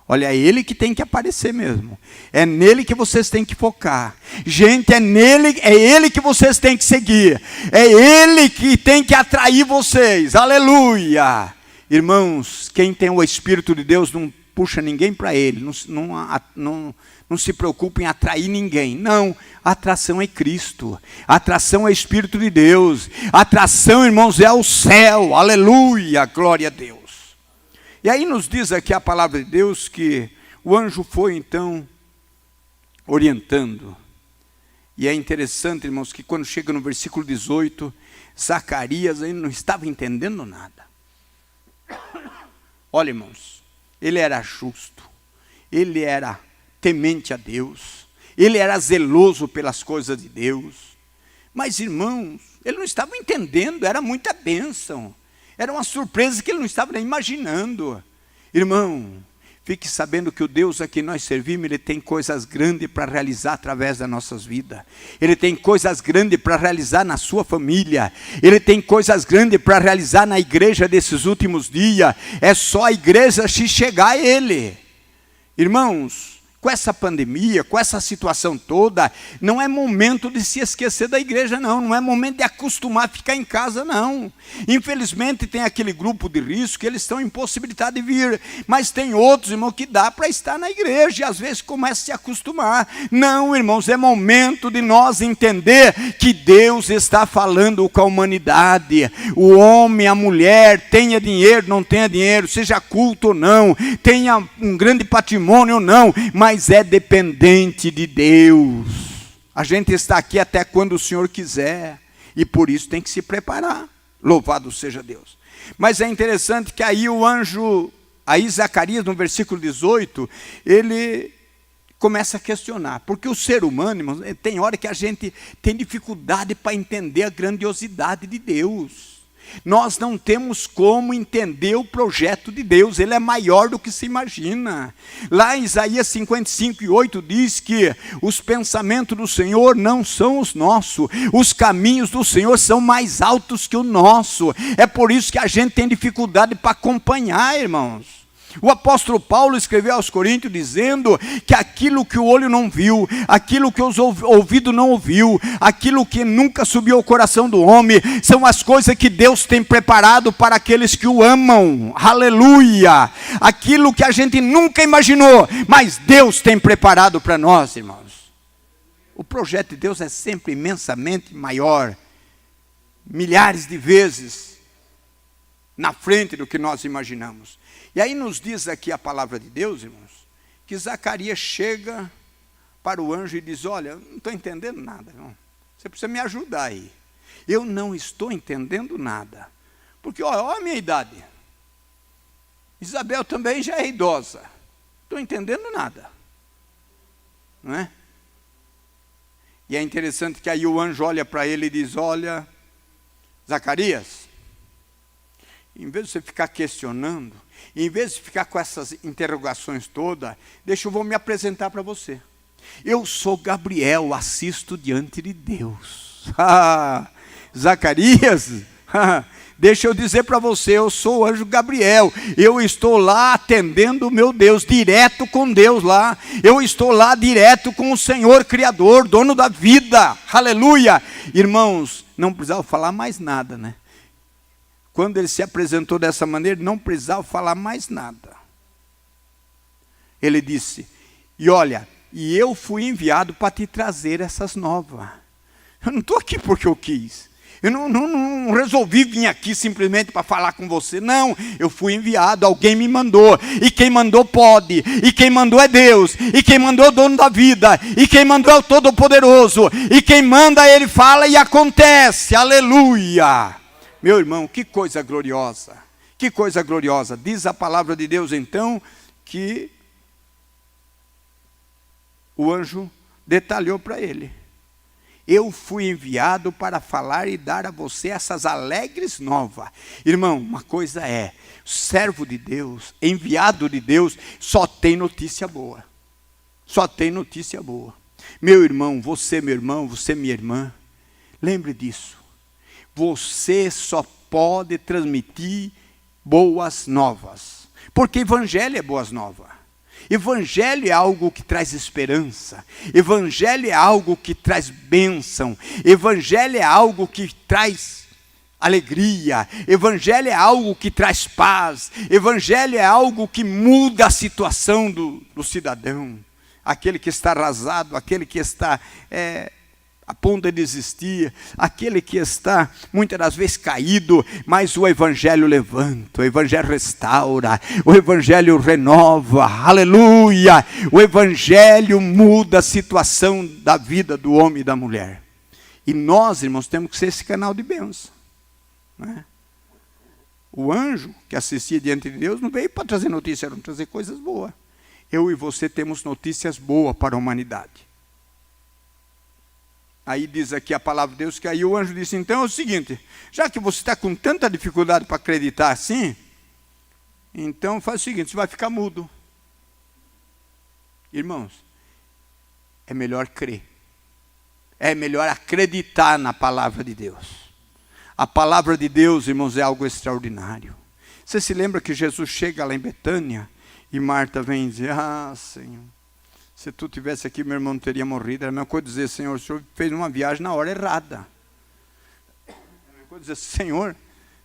Olha, é ele que tem que aparecer mesmo. É nele que vocês têm que focar. Gente, é ele que vocês têm que seguir. É ele que tem que atrair vocês. Aleluia! Irmãos, quem tem o Espírito de Deus não puxa ninguém para ele. Não se preocupe em atrair ninguém. Não, a atração é Cristo. A atração é Espírito de Deus. A atração, irmãos, é o céu. Aleluia! Glória a Deus. E aí nos diz aqui a palavra de Deus que o anjo foi então orientando. E é interessante, irmãos, que quando chega no versículo 18, Zacarias ainda não estava entendendo nada. Olha, irmãos, ele era justo, ele era temente a Deus, ele era zeloso pelas coisas de Deus. Mas, irmãos, ele não estava entendendo, era muita bênção. Era uma surpresa que ele não estava nem imaginando. Irmão, fique sabendo que o Deus a quem nós servimos, Ele tem coisas grandes para realizar através das nossas vidas. Ele tem coisas grandes para realizar na sua família. Ele tem coisas grandes para realizar na igreja desses últimos dias. É só a igreja se chegar a Ele. Irmãos, com essa pandemia, com essa situação toda, não é momento de se esquecer da igreja, não é momento de acostumar a ficar em casa, não. Infelizmente tem aquele grupo de risco que eles estão impossibilitados de vir, mas tem outros, irmãos, que dá para estar na igreja, e às vezes começa a se acostumar. Não, irmãos, é momento de nós entender que Deus está falando com a humanidade. O homem, a mulher, tenha dinheiro, não tenha dinheiro, seja culto ou não, tenha um grande patrimônio ou não, mas é dependente de Deus. A gente está aqui até quando o Senhor quiser, e por isso tem que se preparar. Louvado seja Deus. Mas é interessante que aí o anjo, aí Zacarias, no versículo 18, ele começa a questionar, porque o ser humano, irmãos, tem hora que a gente tem dificuldade para entender a grandiosidade de Deus. Nós não temos como entender o projeto de Deus, ele é maior do que se imagina. Lá em Isaías 55:8 diz que os pensamentos do Senhor não são os nossos, os caminhos do Senhor são mais altos que o nosso. É por isso que a gente tem dificuldade para acompanhar, irmãos. O apóstolo Paulo escreveu aos Coríntios dizendo que aquilo que o olho não viu, aquilo que o ouvido não ouviu, aquilo que nunca subiu ao coração do homem, são as coisas que Deus tem preparado para aqueles que o amam. Aleluia! Aquilo que a gente nunca imaginou, mas Deus tem preparado para nós, irmãos. O projeto de Deus é sempre imensamente maior, milhares de vezes na frente do que nós imaginamos. E aí nos diz aqui a palavra de Deus, irmãos, que Zacarias chega para o anjo e diz: olha, eu não estou entendendo nada, irmão. Você precisa me ajudar aí. Eu não estou entendendo nada. Porque, olha a minha idade. Isabel também já é idosa. Não estou entendendo nada. Não é? E é interessante que aí o anjo olha para ele e diz: olha, Zacarias, em vez de você ficar questionando, em vez de ficar com essas interrogações todas, eu vou me apresentar para você. Eu sou Gabriel, assisto diante de Deus. Zacarias, deixa eu dizer para você, eu sou o anjo Gabriel, eu estou lá atendendo o meu Deus, direto com Deus lá, eu estou lá direto com o Senhor Criador, dono da vida, aleluia. Irmãos, não precisava falar mais nada, né? Quando ele se apresentou dessa maneira, não precisava falar mais nada. Ele disse: e olha, e eu fui enviado para te trazer essas novas. Eu não estou aqui porque eu quis. Eu não resolvi vir aqui simplesmente para falar com você. Não, eu fui enviado, alguém me mandou. E quem mandou pode. E quem mandou é Deus. E quem mandou é o dono da vida. E quem mandou é o Todo-Poderoso. E quem manda, ele fala e acontece. Aleluia! Meu irmão, que coisa gloriosa. Que coisa gloriosa. Diz a palavra de Deus então que o anjo detalhou para ele: eu fui enviado para falar e dar a você essas alegres novas. Irmão, uma coisa é, servo de Deus, enviado de Deus, só tem notícia boa. Só tem notícia boa. Meu irmão, você minha irmã, lembre disso. Você só pode transmitir boas novas. Porque evangelho é boas novas. Evangelho é algo que traz esperança. Evangelho é algo que traz bênção. Evangelho é algo que traz alegria. Evangelho é algo que traz paz. Evangelho é algo que muda a situação do cidadão. Aquele que está arrasado, aquele que está a ponto de desistir, aquele que está muitas das vezes caído, mas o evangelho levanta, o evangelho restaura, o evangelho renova, aleluia, o evangelho muda a situação da vida do homem e da mulher. E nós, irmãos, temos que ser esse canal de bênção, não é? O anjo que assistia diante de Deus não veio para trazer notícias, era para trazer coisas boas. Eu e você temos notícias boas para a humanidade. Aí diz aqui a palavra de Deus que aí o anjo disse: então é o seguinte, já que você está com tanta dificuldade para acreditar assim, então faz o seguinte, você vai ficar mudo. Irmãos, é melhor crer. É melhor acreditar na palavra de Deus. A palavra de Deus, irmãos, é algo extraordinário. Você se lembra que Jesus chega lá em Betânia e Marta vem dizer: ah, Senhor, se tu tivesse aqui, meu irmão não teria morrido. Era a mesma coisa dizer: Senhor, o senhor fez uma viagem na hora errada. Era a mesma coisa dizer: Senhor,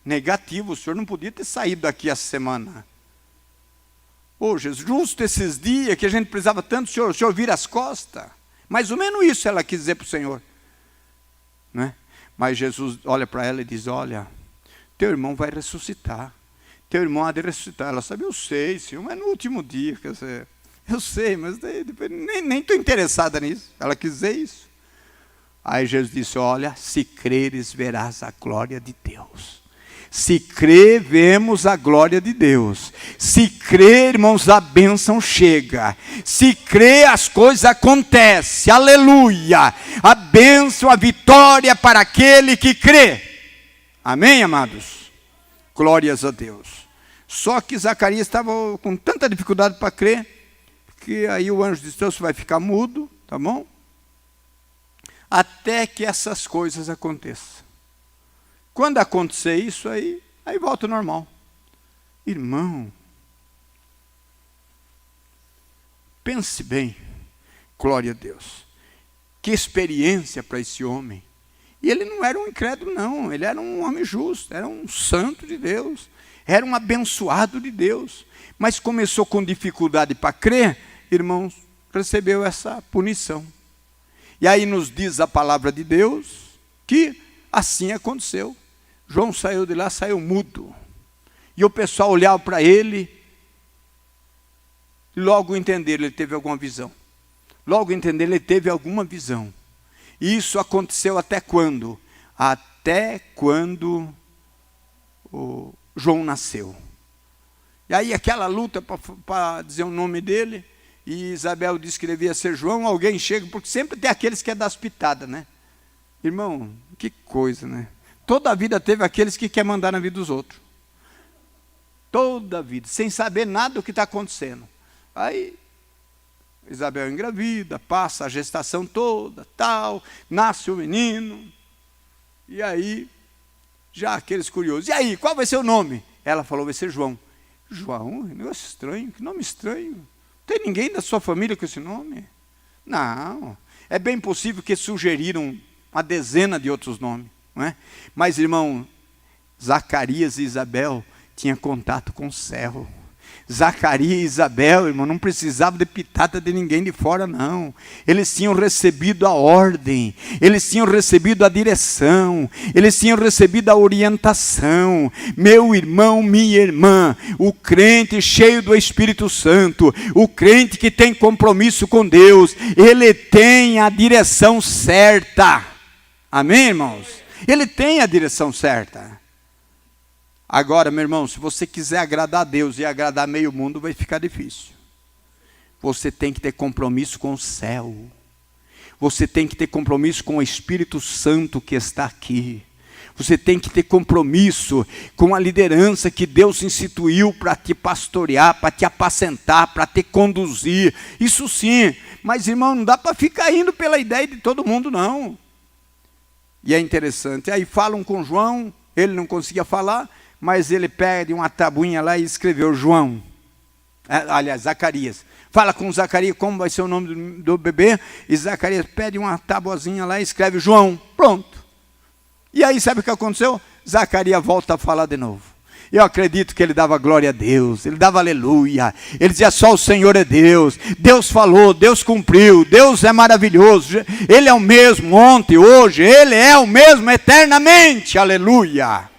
negativo, o senhor não podia ter saído daqui essa semana. Ô Jesus, justo esses dias que a gente precisava tanto, o senhor vira as costas. Mais ou menos isso ela quis dizer para o Senhor, né? Mas Jesus olha para ela e diz: olha, teu irmão vai ressuscitar. Teu irmão há de ressuscitar. Ela sabe: eu sei, Senhor, mas no último dia, quer dizer, eu sei, mas nem estou interessada nisso. Ela quis dizer isso. Aí Jesus disse: olha, se creres, verás a glória de Deus. Se crer, vemos a glória de Deus. Se crer, irmãos, a bênção chega. Se crer, as coisas acontecem. Aleluia! A bênção, a vitória para aquele que crê. Amém, amados? Glórias a Deus. Só que Zacarias estava com tanta dificuldade para crer, que aí o anjo disse: você vai ficar mudo, tá bom? Até que essas coisas aconteçam. Quando acontecer isso aí volta ao normal. Irmão, Pense bem, glória a Deus. Que experiência para esse homem. E ele não era um incrédulo, não. Ele era um homem justo, era um santo de Deus. Era um abençoado de Deus. Mas começou com dificuldade para crer, irmãos, recebeu essa punição. E aí nos diz a palavra de Deus que assim aconteceu. João saiu de lá, saiu mudo. E o pessoal olhava para ele, logo entenderam, ele teve alguma visão. Logo entenderam, ele teve alguma visão. E isso aconteceu até quando? Até quando o João nasceu. E aí aquela luta para dizer o nome dele, e Isabel disse que devia ser João, alguém chega, porque sempre tem aqueles que é das pitadas, né? Irmão, que coisa, né? Toda a vida teve aqueles que quer mandar na vida dos outros. Toda a vida, sem saber nada do que está acontecendo. Aí, Isabel engravida, passa a gestação toda, tal, nasce o menino. E aí, já aqueles curiosos. E aí, qual vai ser o nome? Ela falou, vai ser João. João? Negócio estranho, que nome estranho. Não tem ninguém da sua família com esse nome? Não. É bem possível que sugeriram uma dezena de outros nomes, não é? Mas, irmão, Zacarias e Isabel tinham contato com o céu. Zacarias e Isabel, irmão, não precisavam de pitada de ninguém de fora, não. Eles tinham recebido a ordem, eles tinham recebido a direção, eles tinham recebido a orientação. Meu irmão, minha irmã, o crente cheio do Espírito Santo, o crente que tem compromisso com Deus, ele tem a direção certa. Amém, irmãos? Ele tem a direção certa. Agora, meu irmão, se você quiser agradar a Deus e agradar meio mundo, vai ficar difícil. Você tem que ter compromisso com o céu. Você tem que ter compromisso com o Espírito Santo que está aqui. Você tem que ter compromisso com a liderança que Deus instituiu para te pastorear, para te apacentar, para te conduzir. Isso sim, mas irmão, não dá para ficar indo pela ideia de todo mundo, não. E é interessante, aí falam com João, ele não conseguia falar, mas ele pega uma tabuinha lá e escreveu João. Aliás, Zacarias. Fala com Zacarias como vai ser o nome do bebê. E Zacarias pede uma tabuazinha lá e escreve João. Pronto. E aí sabe o que aconteceu? Zacarias volta a falar de novo. Eu acredito que ele dava glória a Deus. Ele dava aleluia. Ele dizia só o Senhor é Deus. Deus falou, Deus cumpriu. Deus é maravilhoso. Ele é o mesmo ontem, hoje. Ele é o mesmo eternamente. Aleluia.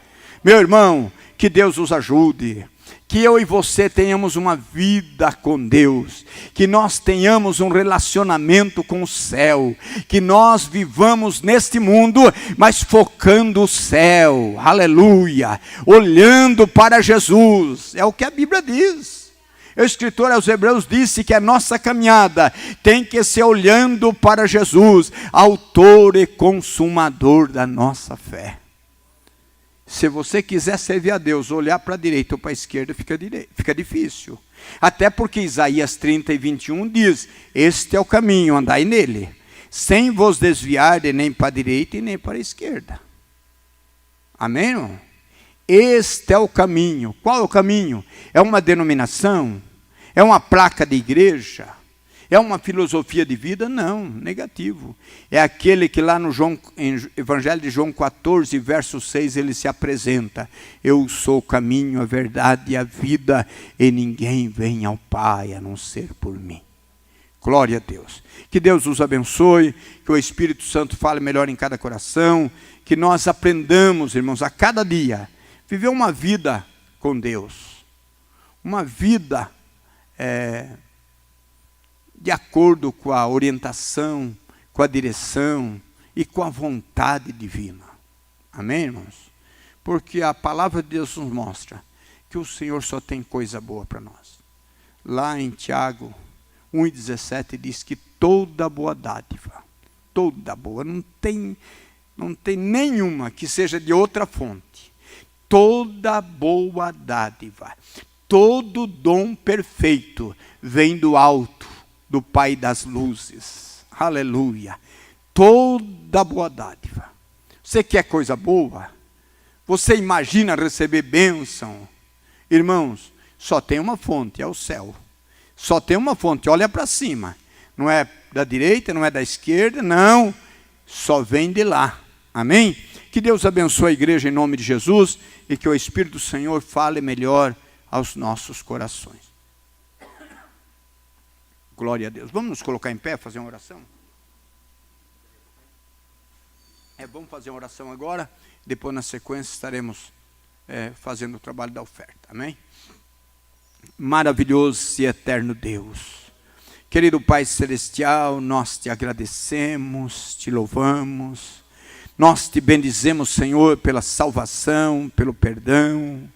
Meu irmão, que Deus nos ajude, que eu e você tenhamos uma vida com Deus, que nós tenhamos um relacionamento com o céu, que nós vivamos neste mundo, mas focando o céu, aleluia, olhando para Jesus, é o que a Bíblia diz. O escritor aos Hebreus disse que a nossa caminhada tem que ser olhando para Jesus, autor e consumador da nossa fé. Se você quiser servir a Deus, olhar para a direita ou para a esquerda, fica difícil. Até porque Isaías 30 e 21 diz, este é o caminho, andai nele, sem vos desviar de nem para a direita e nem para a esquerda. Amém, irmão? Este é o caminho. Qual é o caminho? É uma denominação? É uma placa de igreja? É uma filosofia de vida? Não, negativo. É aquele que lá no Evangelho de João 14, verso 6, ele se apresenta. Eu sou o caminho, a verdade e a vida, e ninguém vem ao Pai a não ser por mim. Glória a Deus. Que Deus nos abençoe, que o Espírito Santo fale melhor em cada coração, que nós aprendamos, irmãos, a cada dia, viver uma vida com Deus. Uma vida de acordo com a orientação, com a direção e com a vontade divina. Amém, irmãos? Porque a palavra de Deus nos mostra que o Senhor só tem coisa boa para nós. Lá em Tiago 1,17 diz que toda boa dádiva, toda boa, não tem nenhuma que seja de outra fonte. Toda boa dádiva, todo dom perfeito vem do alto, do Pai das luzes, aleluia, toda boa dádiva. Você quer coisa boa? Você imagina receber bênção? Irmãos, só tem uma fonte, é o céu. Só tem uma fonte, olha para cima. Não é da direita, não é da esquerda, não. Só vem de lá. Amém? Que Deus abençoe a igreja em nome de Jesus e que o Espírito do Senhor fale melhor aos nossos corações. Glória a Deus. Vamos nos colocar em pé, fazer uma oração? Vamos fazer uma oração agora. Depois, na sequência, estaremos fazendo o trabalho da oferta. Amém? Maravilhoso e eterno Deus. Querido Pai Celestial, nós te agradecemos, te louvamos. Nós te bendizemos, Senhor, pela salvação, pelo perdão.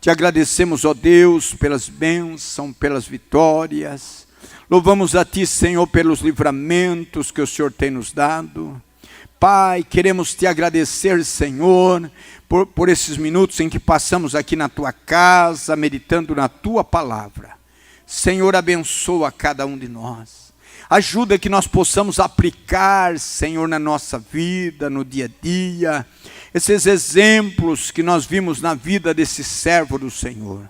Te agradecemos, ó Deus, pelas bênçãos, pelas vitórias. Louvamos a Ti, Senhor, pelos livramentos que o Senhor tem nos dado. Pai, queremos Te agradecer, Senhor, por esses minutos em que passamos aqui na Tua casa, meditando na Tua palavra. Senhor, abençoa cada um de nós. Ajuda que nós possamos aplicar, Senhor, na nossa vida, no dia a dia, esses exemplos que nós vimos na vida desse servo do Senhor.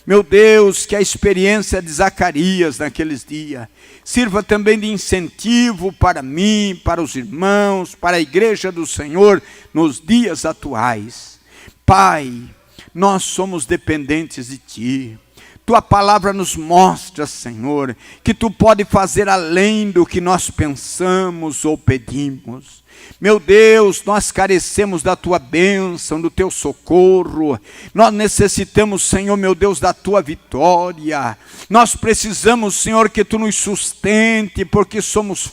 Meu Deus, que a experiência de Zacarias naqueles dias sirva também de incentivo para mim, para os irmãos, para a igreja do Senhor nos dias atuais. Pai, nós somos dependentes de Ti. Tua palavra nos mostra, Senhor, que Tu pode fazer além do que nós pensamos ou pedimos. Meu Deus, nós carecemos da Tua bênção, do Teu socorro. Nós necessitamos, Senhor, meu Deus, da Tua vitória. Nós precisamos, Senhor, que Tu nos sustente, porque somos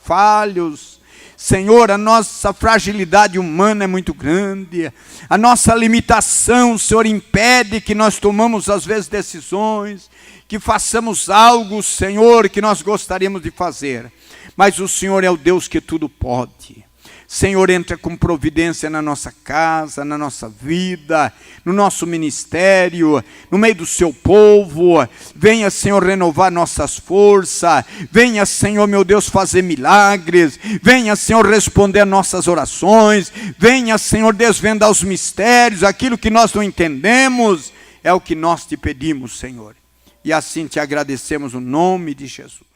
falhos. Senhor, a nossa fragilidade humana é muito grande. A nossa limitação, Senhor, impede que nós tomamos às vezes decisões, que façamos algo, Senhor, que nós gostaríamos de fazer. Mas o Senhor é o Deus que tudo pode. Senhor, entra com providência na nossa casa, na nossa vida, no nosso ministério, no meio do seu povo. Venha, Senhor, renovar nossas forças. Venha, Senhor, meu Deus, fazer milagres. Venha, Senhor, responder nossas orações. Venha, Senhor, desvendar os mistérios, aquilo que nós não entendemos. É o que nós te pedimos, Senhor. E assim te agradecemos no nome de Jesus.